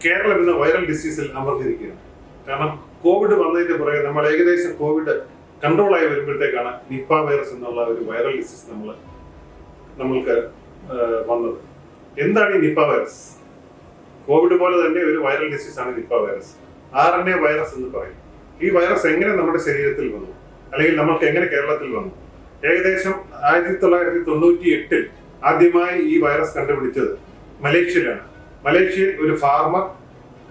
കേരളം ഇന്ന് വൈറൽ ഡിസീസിൽ അമർന്നിരിക്കുകയാണ്. കാരണം കോവിഡ് വന്നതിന്റെ പുറകെ നമ്മൾ ഏകദേശം കോവിഡ് കൺട്രോൾ ആയി വരുമ്പോഴത്തേക്കാണ് നിപ്പ വൈറസ് എന്നുള്ള ഒരു വൈറൽ ഡിസീസ് നമ്മൾക്ക് വന്നത്. എന്താണ് ഈ നിപ്പ വൈറസ്? കോവിഡ് പോലെ തന്നെ ഒരു വൈറൽ ഡിസീസ് ആണ് നിപ്പ വൈറസ്. RNA വൈറസ് എന്ന് പറയും. ഈ വൈറസ് എങ്ങനെ നമ്മുടെ ശരീരത്തിൽ വന്നു, അല്ലെങ്കിൽ നമ്മൾക്ക് എങ്ങനെ കേരളത്തിൽ വന്നു? ഏകദേശം 1998 ആദ്യമായി ഈ വൈറസ് കണ്ടുപിടിച്ചത് മലേഷ്യയിലാണ്. മലേഷ്യയിൽ ഒരു ഫാർമർ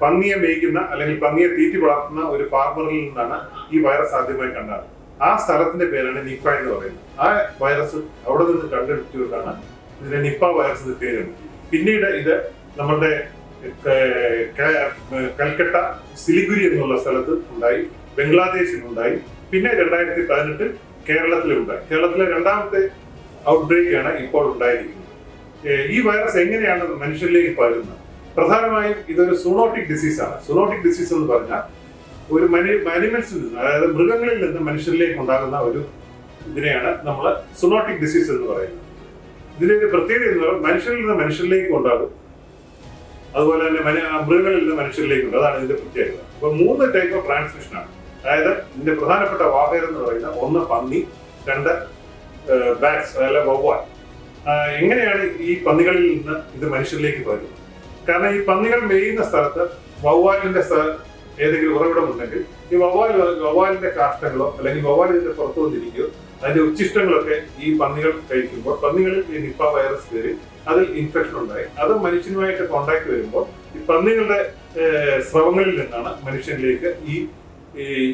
പന്നിയെ മേയ്ക്കുന്ന അല്ലെങ്കിൽ പന്നിയെ തീറ്റി വളർത്തുന്ന ഒരു ഫാർമറിൽ നിന്നാണ് ഈ വൈറസ് ആദ്യമായി കണ്ടത്. ആ സ്ഥലത്തിന്റെ പേരാണ് നിപ്പ എന്ന് പറയുന്നത്. ആ വൈറസ് അവിടെ നിന്ന് കണ്ടുപിടിച്ചുകൊണ്ടാണ് ഇതിനെ നിപ്പ വൈറസ് എന്ന് പേരുണ്ട്. പിന്നീട് ഇത് നമ്മളുടെ കൽക്കട്ട സിലിഗുരി എന്നുള്ള സ്ഥലത്ത് ഉണ്ടായി, ബംഗ്ലാദേശിലുണ്ടായി, പിന്നെ 2018 കേരളത്തിലുണ്ടായി. കേരളത്തിലെ രണ്ടാമത്തെ ഔട്ട്ബ്രേക്ക് ആണ് ഇപ്പോൾ ഉണ്ടായിരിക്കുന്നത്. ഈ വൈറസ് എങ്ങനെയാണ് മനുഷ്യരിലേക്ക് പകരുന്നത്? പ്രധാനമായും ഇതൊരു സൂണോട്ടിക് ഡിസീസാണ്. സൂണോട്ടിക് ഡിസീസ് എന്ന് പറഞ്ഞാൽ ഒരു അനിമൽസിൽ നിന്ന്, അതായത് മൃഗങ്ങളിൽ നിന്ന് മനുഷ്യരിലേക്ക് ഉണ്ടാകുന്ന ഒരു ഇതിനെയാണ് നമ്മൾ സൂണോട്ടിക് ഡിസീസ് എന്ന് പറയുന്നത്. ഇതിന്റെ ഒരു പ്രത്യേകത എന്ന് പറഞ്ഞാൽ മനുഷ്യരിൽ നിന്ന് മനുഷ്യരിലേക്ക് ഉണ്ടാകും, അതുപോലെ തന്നെ മൃഗങ്ങളിൽ നിന്ന് മനുഷ്യരിലേക്ക് ഉണ്ട്. അതാണ് ഇതിന്റെ പ്രത്യേകത. അപ്പൊ 3 ടൈപ്പ് ഓഫ് ട്രാൻസ്മിഷൻ ആണ്. അതായത് ഇതിന്റെ പ്രധാനപ്പെട്ട വാഹകർ എന്ന് പറയുന്നത് 1 പന്നി, 2 ബാറ്റ്സ് അതായത് വവ്വാൽ. എങ്ങനെയാണ് ഈ പന്നികളിൽ നിന്ന് ഇത് മനുഷ്യരിലേക്ക് പകരുന്നത്? കാരണം ഈ പന്നികൾ മേയുന്ന സ്ഥലത്ത് വവ്വാലിന്റെ ഏതെങ്കിലും ഉറവിടമുണ്ടെങ്കിൽ ഈ വവ്വാലിന്റെ കാഷ്ടങ്ങളോ അല്ലെങ്കിൽ വവ്വാലിന്റെ പുറത്തു വന്നിരിക്കുകയോ അതിന്റെ ഉച്ഛിഷ്ടങ്ങളൊക്കെ ഈ പന്നികൾ കഴിക്കുമ്പോൾ പന്നികളിൽ ഈ നിപ്പ വൈറസ് കയറി അതിൽ ഇൻഫെക്ഷൻ ഉണ്ടായി. അത് മനുഷ്യനുമായിട്ട് കോണ്ടാക്ട് വരുമ്പോൾ ഈ പന്നികളുടെ സ്രവങ്ങളിൽ നിന്നാണ് മനുഷ്യനിലേക്ക് ഈ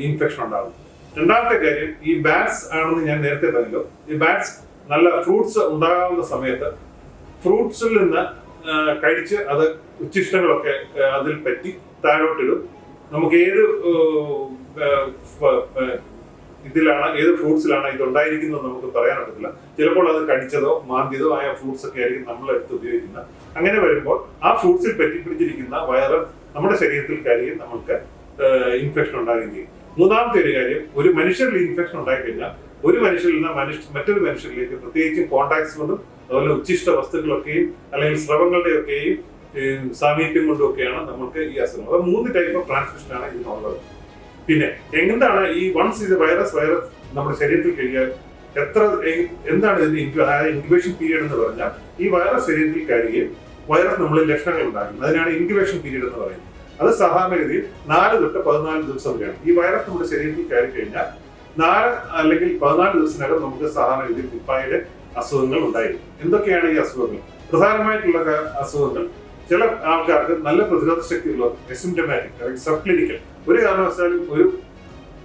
ഇൻഫെക്ഷൻ ഉണ്ടാകുന്നത്. രണ്ടാമത്തെ കാര്യം, ഈ ബാറ്റ്സ് ആണെന്ന് ഞാൻ നേരത്തെ പറഞ്ഞല്ലോ. ഈ ബാറ്റ്സ് നല്ല ഫ്രൂട്ട്സ് ഉണ്ടാകാവുന്ന സമയത്ത് ഫ്രൂട്ട്സിൽ നിന്ന് കഴിച്ച് അത് ഉച്ഛിഷ്ടങ്ങളൊക്കെ അതിൽ പറ്റി താഴോട്ടിടും. നമുക്ക് ഏത് ഇതിലാണ്, ഏത് ഫ്രൂട്ട്സിലാണ് ഇത് ഉണ്ടായിരിക്കുന്നത് നമുക്ക് പറയാൻ പറ്റത്തില്ല. ചിലപ്പോൾ അത് കടിച്ചതോ മാന്തിയതോ ആയ ഫ്രൂട്ട്സ് ഒക്കെ ആയിരിക്കും നമ്മളെടുത്ത് ഉപയോഗിക്കുന്നത്. അങ്ങനെ വരുമ്പോൾ ആ ഫ്രൂട്ട്സിൽ പറ്റിപ്പിടിച്ചിരിക്കുന്ന വൈറസ് നമ്മുടെ ശരീരത്തിൽ കയറുകയും നമുക്ക് ഇൻഫെക്ഷൻ ഉണ്ടാകുകയും ചെയ്യും. മൂന്നാമത്തെ ഒരു കാര്യം, ഒരു മനുഷ്യരിൽ ഇൻഫെക്ഷൻ ഉണ്ടായിക്കഴിഞ്ഞാൽ ഒരു മനുഷ്യരിൽ നിന്ന് മറ്റൊരു മനുഷ്യരിലേക്ക് പ്രത്യേകിച്ചും കോണ്ടാക്ട്സ് കൊണ്ടും അതുപോലെ ഉച്ഛിഷ്ട വസ്തുക്കളൊക്കെയും അല്ലെങ്കിൽ സ്രവങ്ങളുടെയൊക്കെയും സാമീപ്യം കൊണ്ടുമൊക്കെയാണ് നമുക്ക് ഈ അസുഖം. അത് 3 ടൈപ്പ് ഓഫ് ട്രാൻസ്മിഷൻ ആണ് ഇതിനുള്ളത്. പിന്നെ എന്താണ് ഈ വൺസ് ഇത് വൈറസ് നമ്മുടെ ശരീരത്തിൽ കഴിഞ്ഞാൽ എന്താണ് ഇതിന്റെ അതായത് ഇൻക്യുബേഷൻ പീരീഡ് എന്ന് പറഞ്ഞാൽ ഈ വൈറസ് ശരീരത്തിൽ കയറുകയും വൈറസ് നമ്മളിൽ ലക്ഷണങ്ങൾ ഉണ്ടാകും. അതിനാണ് ഇൻക്യുബേഷൻ പീരീഡ് എന്ന് പറയുന്നത്. അത് സാധാരണഗതിയിൽ 4 തൊട്ട് 14 ദിവസം വരെയാണ്. ഈ വൈറസ് നമ്മുടെ ശരീരത്തിൽ കയറി കഴിഞ്ഞാൽ 4 അല്ലെങ്കിൽ 14 ദിവസത്തിനകം നമുക്ക് സാധാരണഗതിയിൽ നിപ്പയുടെ അസുഖങ്ങൾ ഉണ്ടായിരിക്കും. എന്തൊക്കെയാണ് ഈ അസുഖങ്ങൾ? പ്രധാനമായിട്ടുള്ള അസുഖങ്ങൾ, ചില ആൾക്കാർക്ക് നല്ല പ്രതിരോധ ശക്തിയുള്ള എസിംപ്റ്റമാറ്റിക് അല്ലെങ്കിൽ സബ് ക്ലിനിക്കൽ, ഒരു കാരണവശാലും ഒരു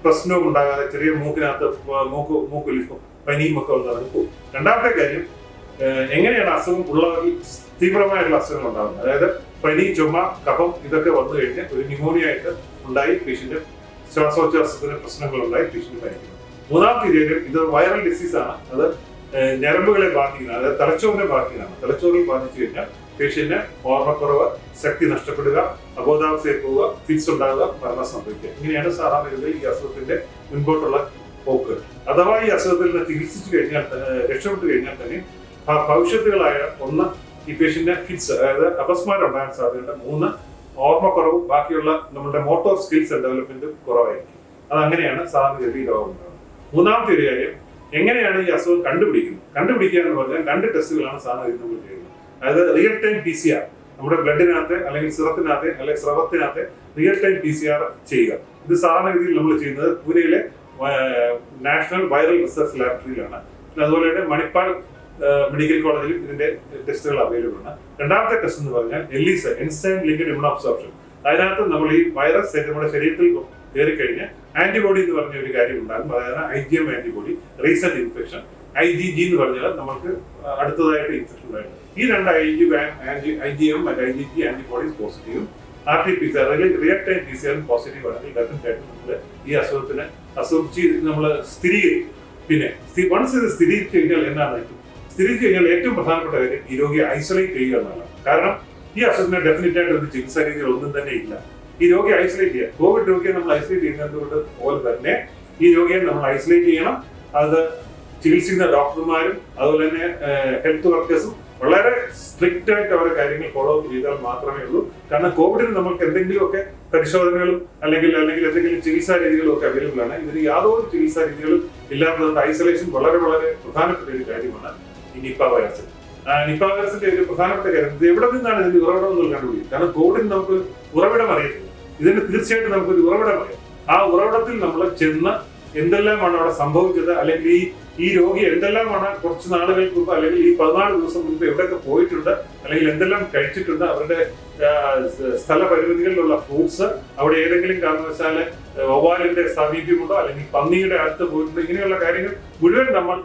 പ്രശ്നവും ഉണ്ടാകാതെ ചെറിയ മൂക്കിനകത്ത് മൂക്കൊലിപ്പും പനിയും ഒക്കെ വന്നവർക്ക് പോകും. രണ്ടാമത്തെ കാര്യം, എങ്ങനെയാണ് അസുഖം ഉള്ളവരിൽ തീവ്രമായിട്ടുള്ള അസുഖങ്ങൾ ഉണ്ടാകുന്നത്? അതായത് പനി, ചുമ, കഫം ഇതൊക്കെ വന്നു കഴിഞ്ഞ് ഒരു ന്യൂമോണിയ ആയിട്ട് ഉണ്ടായി പേഷ്യന്റ് ശ്വാസോച്ഛ്വാസത്തിന് പ്രശ്നങ്ങൾ ഉണ്ടായി പേഷ്യന്റ് മരിക്കുന്നു. മൂന്നാമത്തെ കാര്യം, ഇത് വൈറൽ ഡിസീസാണ്. അത് ഞരമ്പുകളെ ബാധിക്കുന്ന, അതായത് തലച്ചോറിനെ ബാധിക്കുന്നതാണ്. തലച്ചോറിൽ ബാധിച്ചു കഴിഞ്ഞാൽ പേഷ്യന്റ് ഓർമ്മക്കുറവ്, ശക്തി നഷ്ടപ്പെടുക, അബോധാവസ്ഥയിൽ പോവുക, ഫിറ്റ്സ് ഉണ്ടാകുക, മരണം സംഭവിക്കുക. ഇങ്ങനെയാണ് സാധാരണഗതിയിൽ ഈ അസുഖത്തിന്റെ മുൻപോട്ടുള്ള പോക്ക്. അഥവാ ഈ അസുഖത്തിൽ നിന്ന് ചികിത്സിച്ചു കഴിഞ്ഞാൽ, രക്ഷപ്പെട്ടു കഴിഞ്ഞാൽ തന്നെ ഭവിഷ്യത്തുകളായ 1 ഈ പേഷ്യന്റ് ഫിറ്റ്സ്, അതായത് അപസ്മാരം ഉണ്ടാകാൻ സാധ്യതയുണ്ട്. 3 ഓർമ്മക്കുറവും ബാക്കിയുള്ള നമ്മുടെ മോട്ടോർ സ്കിൽസ് ഡെവലപ്മെന്റും കുറവായിരിക്കും. അതങ്ങനെയാണ് സാധാരണഗതിയിൽ രോഗം ഉണ്ടാകുന്നത്. മൂന്നാമത്തെ ഒരു കാര്യം, എങ്ങനെയാണ് ഈ അസുഖം കണ്ടുപിടിക്കുക എന്ന് പറഞ്ഞാൽ 2 ടെസ്റ്റുകളാണ് സാധാരണ നമ്മൾ ചെയ്യുന്നത്. അതായത് റിയൽ ടൈം PCR, നമ്മുടെ ബ്ലഡിനകത്ത് അല്ലെങ്കിൽ സിറത്തിനകത്ത് അല്ലെങ്കിൽ സ്രവത്തിനകത്ത് റിയൽ ടൈം PCR ചെയ്യുക. ഇത് സാധാരണഗതിയിൽ നമ്മൾ ചെയ്യുന്നത് പൂനെയിലെ നാഷണൽ വൈറൽ റിസർച്ച് ലാബറട്ടറിയിലാണ്. അതുപോലെ തന്നെ മണിപ്പാൽ മെഡിക്കൽ കോളേജിലും ഇതിന്റെ ടെസ്റ്റുകൾ അവൈലബിൾ ആണ്. രണ്ടാമത്തെ ടെസ്റ്റ് എന്ന് പറഞ്ഞാൽ ELISA, enzyme linked immune absorption. അതിനകത്ത് നമ്മൾ ഈ വൈറസ് നമ്മുടെ ശരീരത്തിൽ കയറി കഴിഞ്ഞ് ആന്റിബോഡി എന്ന് പറഞ്ഞ ഒരു കാര്യം ഉണ്ടാകും. അതായത് IgM antibody, recent infection. IgG എന്ന് പറഞ്ഞാൽ നമുക്ക് അടുത്തതായിട്ട് ഇൻഫെക്ഷൻ ഉണ്ടായിരുന്നു. ഈ 2 IgM ആൻഡ് IgG ആന്റിബോഡീസ് പോസിറ്റീവും RT-PCR real time PCR positive ആണെങ്കിൽ ഡെഫിനറ്റായിട്ടും നമ്മൾ ഈ അസുഖത്തിന് നമ്മൾ സ്ഥിരീകരിക്കും. പിന്നെ വൺസ് ഇത് സ്ഥിരീകരിച്ചു കഴിഞ്ഞാൽ സ്ഥിരീകരിച്ചു കഴിഞ്ഞാൽ ഏറ്റവും പ്രധാനപ്പെട്ട കാര്യം ഈ രോഗിയെ ഐസൊലേറ്റ് ചെയ്യുക എന്നുള്ളതാണ്. കാരണം ഈ അസുഖത്തിന് ഡെഫിനറ്റായിട്ട് ഒരു ചികിത്സാ രീതികൾ ഒന്നും തന്നെ ഇല്ല. ഈ രോഗിയെ ഐസൊലേറ്റ് ചെയ്യുക, കോവിഡ് രോഗിയെ നമ്മൾ ഐസൊലേറ്റ് ചെയ്യുന്നത് പോലെ തന്നെ ഈ രോഗിയെ നമ്മൾ ഐസൊലേറ്റ് ചെയ്യണം. അത് ചികിത്സിക്കുന്ന ഡോക്ടർമാരും അതുപോലെ തന്നെ ഹെൽത്ത് വർക്കേഴ്സും വളരെ സ്ട്രിക്റ്റ് ആയിട്ട് അവരുടെ കാര്യങ്ങൾ ഫോളോ അപ്പ് ചെയ്താൽ മാത്രമേ ഉള്ളൂ കാരണം കോവിഡിന് നമുക്ക് എന്തെങ്കിലുമൊക്കെ പരിശോധനകളും അല്ലെങ്കിൽ എന്തെങ്കിലും ചികിത്സാ രീതികളും ഒക്കെ അവൈലബിൾ ആണ്. ഇതിന് യാതൊരു ചികിത്സാ രീതികളും ഇല്ലാത്തതുകൊണ്ട് ഐസൊലേഷൻ വളരെ വളരെ പ്രധാനപ്പെട്ട ഒരു കാര്യമാണ് ഈ നിപ്പ വൈറസ്. നിപ്പ വൈറസിന്റെ ഒരു പ്രധാനപ്പെട്ട കാര്യം ഇത് എവിടെ നിന്നാണ് ഇതിന്റെ ഉറവിടം എന്നുള്ളത് കണ്ടുപിടിക്കും. കാരണം കോവിഡിന് നമുക്ക് ഉറവിടം അറിയത്തില്ല. ഇതിന് തീർച്ചയായിട്ടും നമുക്കൊരു ഉറവിടം അറിയാം. ആ ഉറവിടത്തിൽ നമ്മൾ ചെന്ന് എന്തെല്ലാമാണ് അവിടെ സംഭവിച്ചത്, അല്ലെങ്കിൽ ഈ രോഗി എന്തെല്ലാമാണ് കുറച്ച് നാളുകൾക്ക് മുമ്പ് അല്ലെങ്കിൽ ഈ 14 ദിവസം മുമ്പ് എവിടെയൊക്കെ പോയിട്ടുണ്ട്, അല്ലെങ്കിൽ എന്തെല്ലാം കഴിച്ചിട്ടുണ്ട്, അവരുടെ സ്ഥലപരിമിതികളിലുള്ള ഫ്രൂട്ട്സ്, അവിടെ ഏതെങ്കിലും കാരണവശാല് വവ്വാലിന്റെ സാമീപ്യമുണ്ടോ അല്ലെങ്കിൽ പന്നിയുടെ അടുത്ത് പോയിട്ടുണ്ട്, ഇങ്ങനെയുള്ള കാര്യങ്ങൾ മുഴുവൻ നമ്മൾ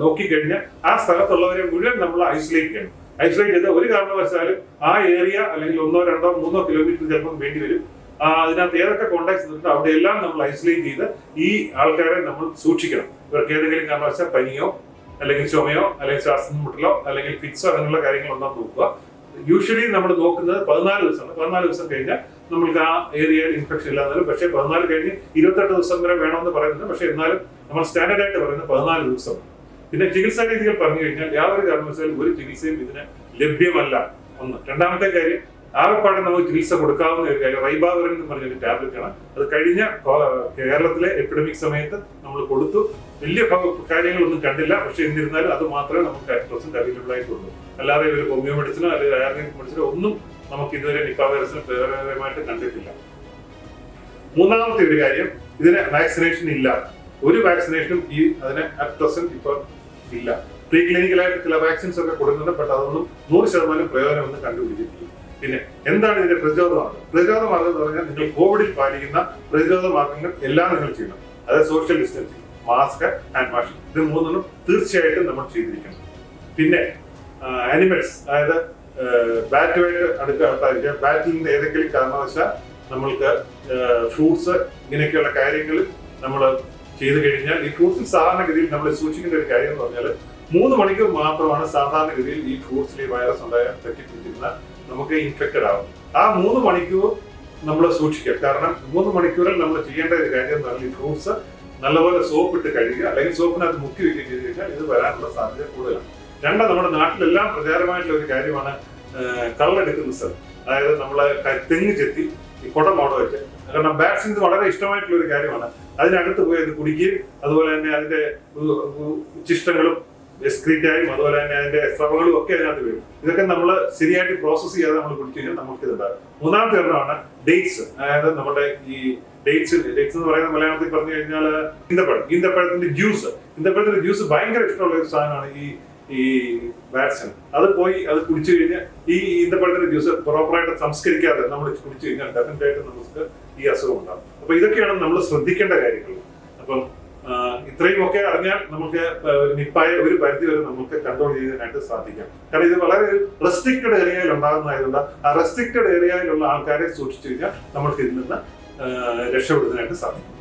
നോക്കിക്കഴിഞ്ഞാൽ ആ സ്ഥലത്തുള്ളവരെ മുഴുവൻ നമ്മൾ ഐസൊലേറ്റ് ചെയ്യണം. ഐസൊലേറ്റ് ചെയ്ത് ഒരു കാരണവശാലും ആ ഏരിയ അല്ലെങ്കിൽ 1, 2, 3 കിലോമീറ്റർ ചിലപ്പോൾ വേണ്ടി വരും. അതിനകത്ത് ഏതൊക്കെ കോണ്ടാക്ട്സ് ഉണ്ട് അവിടെ എല്ലാം നമ്മൾ ഐസൊലേറ്റ് ചെയ്ത് ഈ ആൾക്കാരെ നമ്മൾ സൂക്ഷിക്കണം. ഇവർക്ക് ഏതെങ്കിലും കാരണവശാൽ പനിയോ അല്ലെങ്കിൽ ചുമയോ അല്ലെങ്കിൽ ശ്വാസം മുട്ടലോ അല്ലെങ്കിൽ ഫിക്സോ അങ്ങനെയുള്ള കാര്യങ്ങളുണ്ടോ എന്ന് നോക്കുക. യൂഷ്വലി നമ്മൾ നോക്കുന്നത് 14 ദിവസമാണ്. 14 ദിവസം കഴിഞ്ഞാൽ നമ്മൾക്ക് ആ ഏരിയയിൽ ഇൻഫെക്ഷൻ ഇല്ലാന്നാലും, പക്ഷേ 14 കഴിഞ്ഞ് 28 ദിവസം വരെ വേണമെന്ന് പറയുന്നത്, പക്ഷേ എന്നാലും നമ്മൾ സ്റ്റാൻഡേർഡ് ആയിട്ട് പറയുന്നത് 14 ദിവസമാണ്. പിന്നെ ചികിത്സാ രീതികൾ പറഞ്ഞു കഴിഞ്ഞാൽ യാതൊരു കാരണവശാലും ഒരു ചികിത്സയും ഇതിന് ലഭ്യമല്ല. ഒന്ന്. രണ്ടാമത്തെ കാര്യം, ആകെപ്പാടെ നമുക്ക് ചികിത്സ കൊടുക്കാവുന്ന ഒരു കാര്യം റൈബാവറിൻ എന്ന് പറഞ്ഞൊരു ടാബ്ലറ്റ് ആണ്. അത് കഴിഞ്ഞ കേരളത്തിലെ എപ്പിഡമിക് സമയത്ത് നമ്മൾ കൊടുത്തു. വലിയ കാര്യങ്ങളൊന്നും കണ്ടില്ല. പക്ഷെ എന്നിരുന്നാലും അത് മാത്രമേ നമുക്ക് അറ്റ് പ്രസന്റ് അവൈലബിൾ ആയിട്ടുള്ളൂ. അല്ലാതെ ഒരു ഹോമിയോ മെഡിസിനോ അല്ലെങ്കിൽ ആയുർവേദിക് മെഡിസിനോ ഒന്നും നമുക്ക് ഇതുവരെ നിപ്പ വൈറസിന് പ്രയോജനകരമായിട്ട് കണ്ടിട്ടില്ല. മൂന്നാമത്തെ ഒരു കാര്യം, ഇതിന് വാക്സിനേഷൻ ഇല്ല. ഒരു വാക്സിനേഷനും അതിന് അറ്റ് പ്രസന്റ് ഇപ്പോൾ ഇല്ല. പ്രീ ക്ലിനിക്കലായിട്ട് ചില വാക്സിൻസ് ഒക്കെ കൊടുക്കുന്നുണ്ട്. പക്ഷെ അതൊന്നും 100% പ്രയോജനമൊന്നും കണ്ടുപിടിച്ചിട്ടില്ല. പിന്നെ എന്താണ് ഇതിന്റെ പ്രതിരോധ മാർഗം? പ്രതിരോധ മാർഗം എന്ന് പറഞ്ഞാൽ നിങ്ങൾ കോവിഡിൽ പാലിക്കുന്ന പ്രതിരോധ മാർഗങ്ങൾ എല്ലാം നിങ്ങൾ ചെയ്യണം. അതായത് social distancing, mask, hand washing, ഇത് മൂന്നെണ്ണം തീർച്ചയായിട്ടും നമ്മൾ ചെയ്തിരിക്കണം. പിന്നെ ആനിമൽസ്, അതായത് ബാറ്റുമായിട്ട് അടുക്കാതിരിക്കുക. ബാറ്റിൽ നിന്ന് ഏതെങ്കിലും കാരണവശാൽ നമ്മൾക്ക് ഫ്രൂട്ട്സ് ഇങ്ങനെയൊക്കെയുള്ള കാര്യങ്ങൾ നമ്മൾ ചെയ്തു കഴിഞ്ഞാൽ, ഈ ഫ്രൂട്ട്സിൽ സാധാരണഗതിയിൽ നമ്മൾ സൂക്ഷിക്കേണ്ട ഒരു കാര്യം എന്ന് പറഞ്ഞാൽ 3 മണിക്കൂർ മാത്രമാണ് സാധാരണഗതിയിൽ ഈ ഫ്രൂട്ട്സിൽ ഈ വൈറസ് ഉണ്ടായാൽ പറ്റിപ്പിടിച്ചിരുന്ന നമുക്ക് ഇൻഫെക്റ്റഡ് ആവും. ആ 3 മണിക്കൂർ നമ്മൾ സൂക്ഷിക്കുക. കാരണം 3 മണിക്കൂറിൽ നമ്മൾ ചെയ്യേണ്ട ഒരു കാര്യം എന്ന് പറഞ്ഞാൽ ഈ ഫ്രൂട്ട്സ് നല്ലപോലെ സോപ്പ് ഇട്ട് കഴുകുക, അല്ലെങ്കിൽ സോപ്പിനകത്ത് മുക്കി വയ്ക്കുകയും ചെയ്ത് കഴിഞ്ഞാൽ ഇത് വരാനുള്ള സാധ്യത കൂടുതലാണ്. നമ്മുടെ നാട്ടിലെല്ലാം പ്രചാരമായിട്ടുള്ള ഒരു കാര്യമാണ് കള്ളെടുക്കുന്ന സ്ഥലം. അതായത് നമ്മളെ തെങ്ങ് ചെത്തി ഈ കുടമോട വെച്ച്, കാരണം വാക്സിൻ വളരെ ഇഷ്ടമായിട്ടുള്ള ഒരു കാര്യമാണ്. അതിനകത്ത് പോയി അത് കുടിക്കുകയും അതുപോലെ തന്നെ അതിന്റെ ഉച്ഛിഷ്ടങ്ങളും എക്സ്ക്രീറ്റായും അതുപോലെ തന്നെ അതിന്റെ സ്രവങ്ങളും ഒക്കെ അതിനകത്ത് വരും. ഇതൊക്കെ നമ്മൾ ശരിയായിട്ട് പ്രോസസ് ചെയ്യാതെ നമ്മൾ കുടിച്ചു കഴിഞ്ഞാൽ നമുക്ക് ഇതുണ്ടാകും. മൂന്നാമത്തെ ഒരെണ്ണമാണ് ഡേറ്റ്സ്. അതായത് നമ്മുടെ ഈ ഡേറ്റ്സ് എന്ന് പറയുന്ന മലയാളത്തിൽ പറഞ്ഞു കഴിഞ്ഞാൽ ഈന്തപ്പഴത്തിന്റെ ജ്യൂസ് ഭയങ്കര ഇഷ്ടമുള്ള ഒരു സാധനമാണ് ഈ വാക്സിൻ. അത് കുടിച്ചു കഴിഞ്ഞാൽ ഈ ഈന്തപ്പഴത്തിന്റെ ജ്യൂസ് പ്രോപ്പറായിട്ട് സംസ്കരിക്കാതെ നമ്മൾ കുടിച്ചു കഴിഞ്ഞാൽ ഡെഫിനറ്റ് ആയിട്ട് നമുക്ക് ഈ അസുഖം ഉണ്ടാകും. അപ്പൊ ഇതൊക്കെയാണ് നമ്മൾ ശ്രദ്ധിക്കേണ്ട കാര്യങ്ങൾ. അപ്പം ഇത്രയും ഒക്കെ അറിഞ്ഞാൽ നമുക്ക് നിപ്പായ ഒരു പരിധി വരെ നമുക്ക് കൺട്രോൾ ചെയ്യാനായിട്ട് സാധിക്കാം. കാരണം ഇത് വളരെ റെസ്ട്രിക്റ്റഡ് ഏരിയയിൽ ഉണ്ടാകുന്നതായതുകൊണ്ട് ആ റെസ്ട്രിക്റ്റഡ് ഏരിയയിലുള്ള ആൾക്കാരെ സൂക്ഷിച്ചു കഴിഞ്ഞാൽ നമുക്ക് ഇതിൽ നിന്ന് രക്ഷപ്പെടുന്നതിനായിട്ട് സാധിക്കും.